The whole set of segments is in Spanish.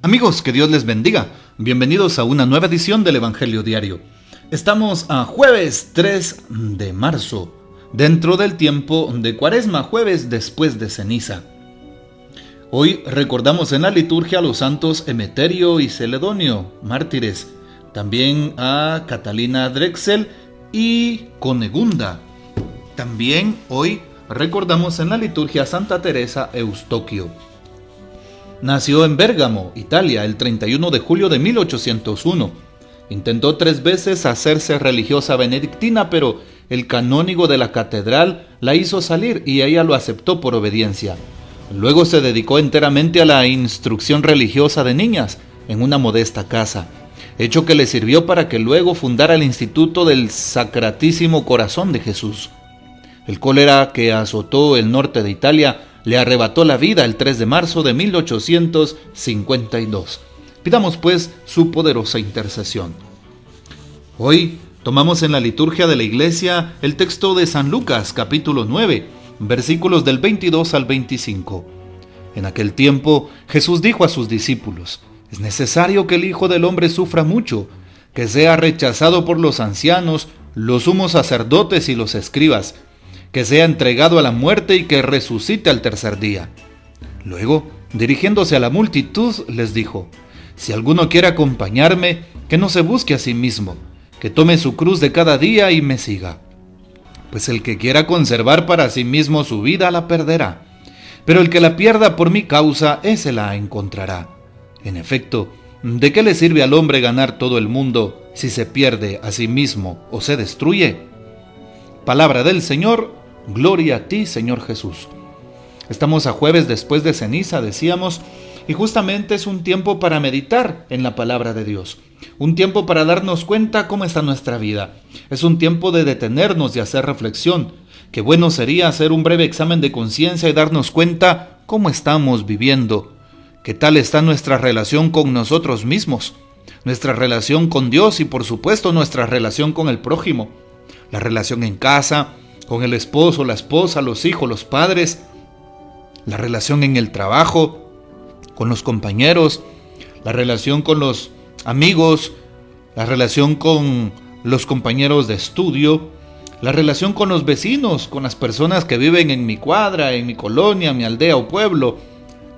Amigos, que Dios les bendiga. Bienvenidos a una nueva edición del Evangelio Diario. Estamos a jueves 3 de marzo, dentro del tiempo de Cuaresma, jueves después de ceniza. Hoy recordamos en la liturgia a los santos Emeterio y Celedonio, mártires, también a Catalina Drexel y Conegunda. También hoy recordamos en la liturgia a Santa Teresa Eustoquio. Nació en Bérgamo, Italia, el 31 de julio de 1801. Intentó 3 veces hacerse religiosa benedictina, pero el canónigo de la catedral la hizo salir y ella lo aceptó por obediencia. Luego se dedicó enteramente a la instrucción religiosa de niñas en una modesta casa, hecho que le sirvió para que luego fundara el Instituto del Sacratísimo Corazón de Jesús. El cólera que azotó el norte de Italia le arrebató la vida el 3 de marzo de 1852. Pidamos pues su poderosa intercesión. Hoy tomamos en la liturgia de la iglesia el texto de San Lucas, capítulo 9, versículos del 22 al 25. En aquel tiempo Jesús dijo a sus discípulos: es necesario que el Hijo del Hombre sufra mucho, que sea rechazado por los ancianos, los sumos sacerdotes y los escribas, que sea entregado a la muerte y que resucite al tercer día. Luego, dirigiéndose a la multitud, les dijo: si alguno quiere acompañarme, que no se busque a sí mismo, que tome su cruz de cada día y me siga. Pues el que quiera conservar para sí mismo su vida la perderá, pero el que la pierda por mi causa, ese la encontrará. En efecto, ¿de qué le sirve al hombre ganar todo el mundo si se pierde a sí mismo o se destruye? Palabra del Señor. Gloria a ti, Señor Jesús. Estamos a jueves después de ceniza, decíamos, y justamente es un tiempo para meditar en la palabra de Dios. Un tiempo para darnos cuenta cómo está nuestra vida. Es un tiempo de detenernos y hacer reflexión. Qué bueno sería hacer un breve examen de conciencia y darnos cuenta cómo estamos viviendo. Qué tal está nuestra relación con nosotros mismos, nuestra relación con Dios y por supuesto nuestra relación con el prójimo. La relación en casa, con el esposo, la esposa, los hijos, los padres, la relación en el trabajo, con los compañeros, la relación con los amigos, la relación con los compañeros de estudio, la relación con los vecinos, con las personas que viven en mi cuadra, en mi colonia, mi aldea o pueblo,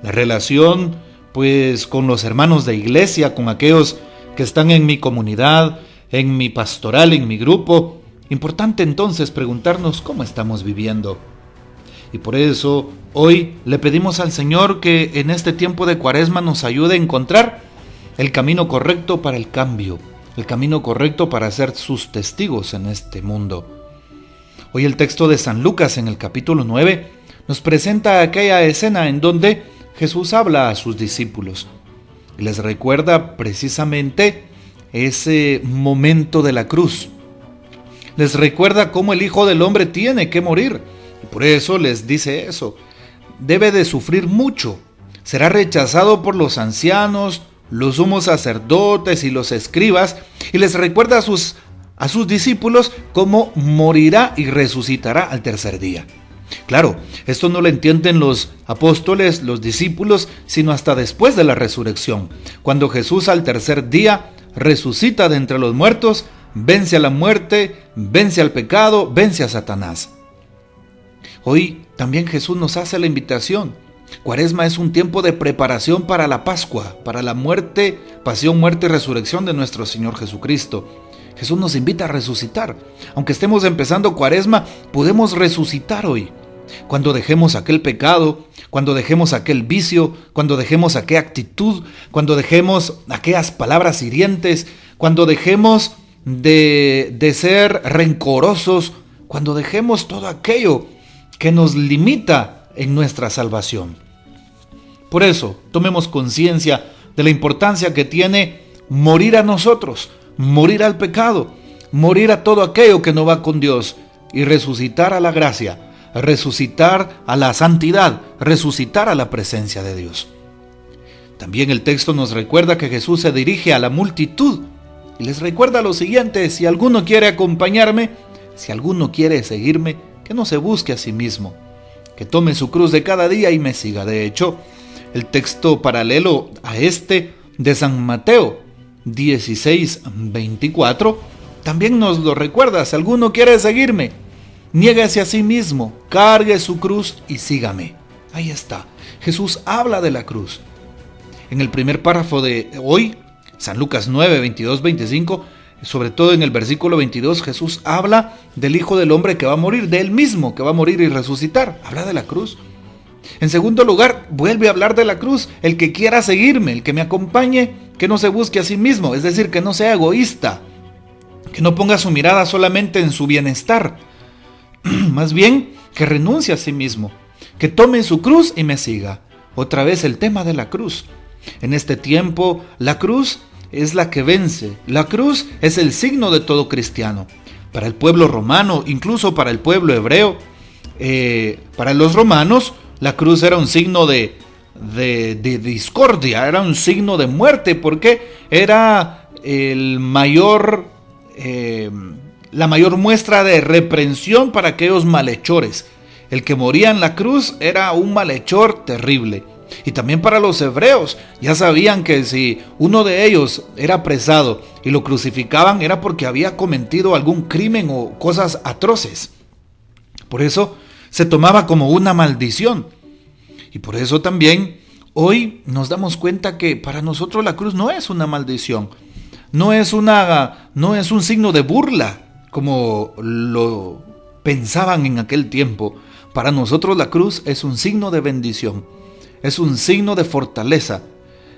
la relación pues con los hermanos de iglesia, con aquellos que están en mi comunidad, en mi pastoral, en mi grupo. Importante entonces preguntarnos cómo estamos viviendo. Y por eso hoy le pedimos al Señor que en este tiempo de Cuaresma nos ayude a encontrar el camino correcto para el cambio, el camino correcto para ser sus testigos en este mundo. Hoy el texto de San Lucas en el capítulo 9 nos presenta aquella escena en donde Jesús habla a sus discípulos y les recuerda precisamente ese momento de la cruz. Les recuerda cómo el Hijo del Hombre tiene que morir. Y por eso les dice eso. Debe de sufrir mucho. Será rechazado por los ancianos, los sumos sacerdotes y los escribas. Y les recuerda a sus discípulos cómo morirá y resucitará al tercer día. Claro, esto no lo entienden los apóstoles, los discípulos, sino hasta después de la resurrección. Cuando Jesús al tercer día resucita de entre los muertos, vence a la muerte, vence al pecado, vence a Satanás. Hoy también Jesús nos hace la invitación. Cuaresma es un tiempo de preparación para la Pascua, para la muerte, pasión, muerte y resurrección de nuestro Señor Jesucristo. Jesús nos invita a resucitar. Aunque estemos empezando Cuaresma, podemos resucitar hoy. Cuando dejemos aquel pecado, cuando dejemos aquel vicio, cuando dejemos aquella actitud, cuando dejemos aquellas palabras hirientes, cuando dejemos de ser rencorosos, cuando dejemos todo aquello que nos limita en nuestra salvación. Por eso, tomemos conciencia de la importancia que tiene morir a nosotros, morir al pecado, morir a todo aquello que no va con Dios y resucitar a la gracia, resucitar a la santidad, resucitar a la presencia de Dios. También el texto nos recuerda que Jesús se dirige a la multitud y les recuerda lo siguiente: si alguno quiere acompañarme, si alguno quiere seguirme, que no se busque a sí mismo, que tome su cruz de cada día y me siga. De hecho, el texto paralelo a este de San Mateo 16:24 también nos lo recuerda. Si alguno quiere seguirme, niéguese a sí mismo, cargue su cruz y sígame. Ahí está. Jesús habla de la cruz. En el primer párrafo de hoy, San Lucas 9, 22, 25, sobre todo en el versículo 22, Jesús habla del Hijo del Hombre que va a morir, de Él mismo que va a morir y resucitar. Habla de la cruz. En segundo lugar, vuelve a hablar de la cruz. El que quiera seguirme, el que me acompañe, que no se busque a sí mismo, es decir, que no sea egoísta, que no ponga su mirada solamente en su bienestar, más bien que renuncie a sí mismo, que tome su cruz y me siga. Otra vez el tema de la cruz. En este tiempo, la cruz es la que vence. La cruz es el signo de todo cristiano. Para el pueblo romano, incluso para el pueblo hebreo, para los romanos, la cruz era un signo de discordia, era un signo de muerte, porque era la mayor muestra de reprensión para aquellos malhechores. El que moría en la cruz era un malhechor terrible. Y también para los hebreos, ya sabían que si uno de ellos era apresado y lo crucificaban era porque había cometido algún crimen o cosas atroces. Por eso se tomaba como una maldición. Y por eso también hoy nos damos cuenta que para nosotros la cruz no es una maldición, no es un signo de burla como lo pensaban en aquel tiempo. Para nosotros la cruz es un signo de bendición, es un signo de fortaleza,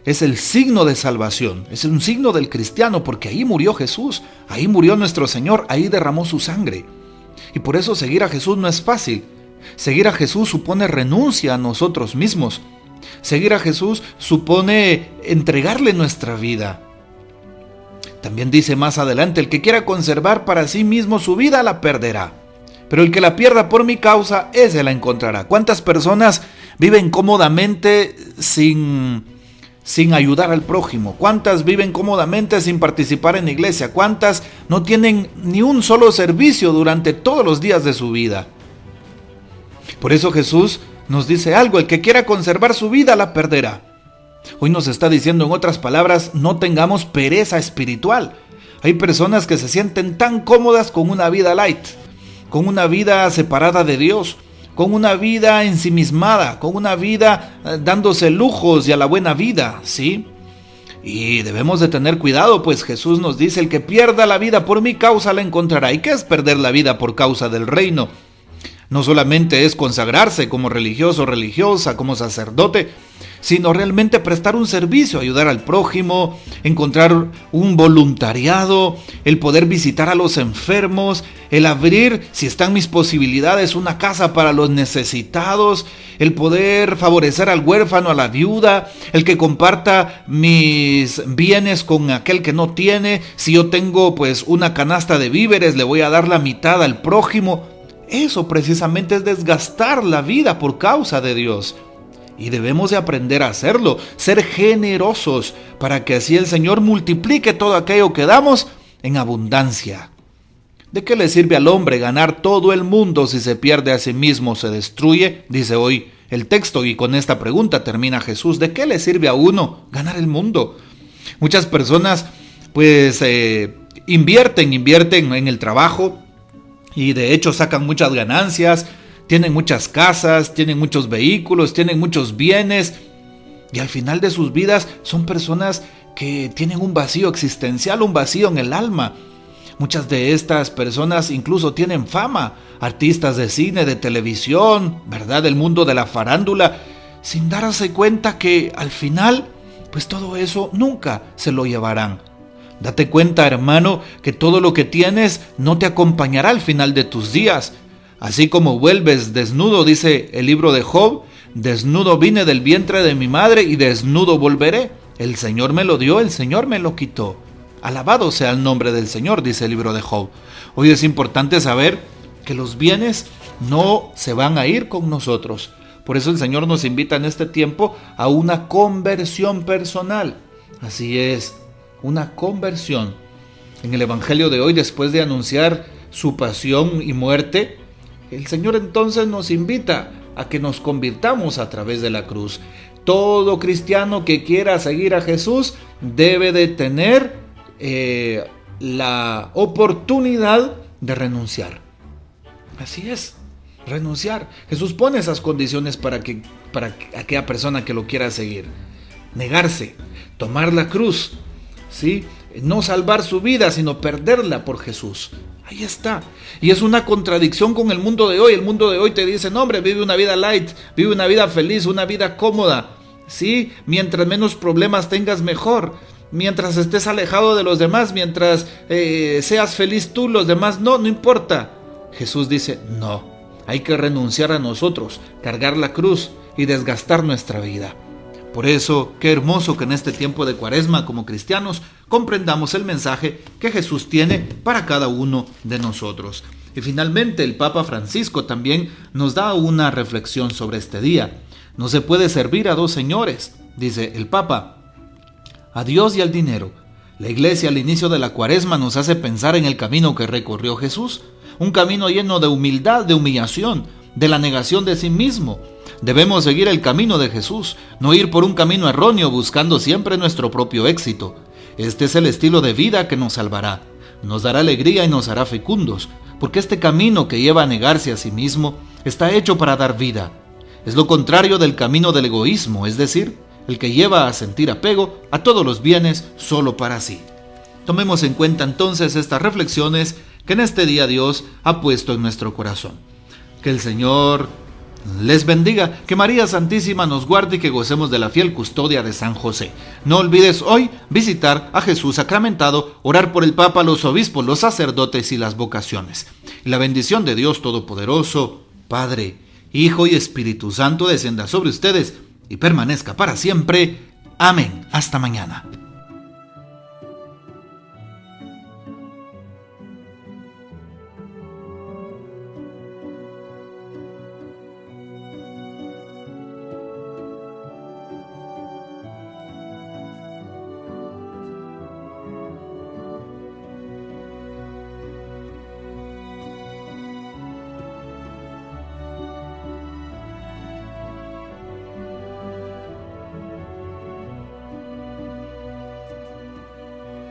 es el signo de salvación, es un signo del cristiano, porque ahí murió Jesús, ahí murió nuestro Señor, ahí derramó su sangre. Y por eso seguir a Jesús no es fácil. Seguir a Jesús supone renuncia a nosotros mismos. Seguir a Jesús supone entregarle nuestra vida. También dice más adelante, el que quiera conservar para sí mismo su vida la perderá, pero el que la pierda por mi causa, ese la encontrará. ¿Cuántas personas viven cómodamente sin ayudar al prójimo? ¿Cuántas viven cómodamente sin participar en la iglesia? ¿Cuántas no tienen ni un solo servicio durante todos los días de su vida? Por eso Jesús nos dice algo, el que quiera conservar su vida la perderá. Hoy nos está diciendo, en otras palabras, no tengamos pereza espiritual. Hay personas que se sienten tan cómodas con una vida light, con una vida separada de Dios, con una vida ensimismada, con una vida dándose lujos y a la buena vida, ¿sí? Y debemos de tener cuidado, pues Jesús nos dice, el que pierda la vida por mi causa la encontrará. ¿Y qué es perder la vida por causa del reino? No solamente es consagrarse como religioso o religiosa, como sacerdote, sino realmente prestar un servicio, ayudar al prójimo, encontrar un voluntariado, el poder visitar a los enfermos, el abrir, si están mis posibilidades, una casa para los necesitados, el poder favorecer al huérfano, a la viuda, el que comparta mis bienes con aquel que no tiene. Si yo tengo pues una canasta de víveres, le voy a dar la mitad al prójimo. Eso precisamente es desgastar la vida por causa de Dios. Y debemos de aprender a hacerlo, ser generosos, para que así el Señor multiplique todo aquello que damos en abundancia. ¿De qué le sirve al hombre ganar todo el mundo si se pierde a sí mismo, se destruye? Dice hoy el texto, y con esta pregunta termina Jesús. ¿De qué le sirve a uno ganar el mundo? Muchas personas pues invierten en el trabajo, y de hecho sacan muchas ganancias, tienen muchas casas, tienen muchos vehículos, tienen muchos bienes, y al final de sus vidas son personas que tienen un vacío existencial, un vacío en el alma. Muchas de estas personas incluso tienen fama, artistas de cine, de televisión, ¿verdad?, del mundo de la farándula, sin darse cuenta que al final, pues todo eso nunca se lo llevarán. Date cuenta, hermano, que todo lo que tienes no te acompañará al final de tus días. Así como vuelves desnudo, dice el libro de Job, desnudo vine del vientre de mi madre y desnudo volveré. El Señor me lo dio, el Señor me lo quitó. Alabado sea el nombre del Señor, dice el libro de Job. Hoy es importante saber que los bienes no se van a ir con nosotros. Por eso el Señor nos invita en este tiempo a una conversión personal. Así es, una conversión. En el Evangelio de hoy, después de anunciar su pasión y muerte, el Señor entonces nos invita a que nos convirtamos a través de la cruz. Todo cristiano que quiera seguir a Jesús debe de tener la oportunidad de renunciar. Así es, renunciar. Jesús pone esas condiciones para aquella persona que lo quiera seguir. Negarse, tomar la cruz, ¿sí? No salvar su vida, sino perderla por Jesús. Ahí está. Y es una contradicción con el mundo de hoy. El mundo de hoy te dice, no hombre, vive una vida light, vive una vida feliz, una vida cómoda. ¿Sí? Mientras menos problemas tengas, mejor. Mientras estés alejado de los demás, mientras seas feliz tú, los demás no importa. Jesús dice, no, hay que renunciar a nosotros, cargar la cruz y desgastar nuestra vida. Por eso, qué hermoso que en este tiempo de Cuaresma, como cristianos, comprendamos el mensaje que Jesús tiene para cada uno de nosotros. Y finalmente, el Papa Francisco también nos da una reflexión sobre este día. No se puede servir a dos señores, dice el Papa, a Dios y al dinero. La Iglesia al inicio de la Cuaresma nos hace pensar en el camino que recorrió Jesús, un camino lleno de humildad, de humillación, de la negación de sí mismo. Debemos seguir el camino de Jesús, no ir por un camino erróneo buscando siempre nuestro propio éxito. Este es el estilo de vida que nos salvará, nos dará alegría y nos hará fecundos, porque este camino que lleva a negarse a sí mismo está hecho para dar vida. Es lo contrario del camino del egoísmo, es decir, el que lleva a sentir apego a todos los bienes solo para sí. Tomemos en cuenta entonces estas reflexiones que en este día Dios ha puesto en nuestro corazón. Que el Señor les bendiga, que María Santísima nos guarde y que gocemos de la fiel custodia de San José. No olvides hoy visitar a Jesús sacramentado, orar por el Papa, los obispos, los sacerdotes y las vocaciones. Y la bendición de Dios Todopoderoso, Padre, Hijo y Espíritu Santo descienda sobre ustedes y permanezca para siempre. Amén. Hasta mañana.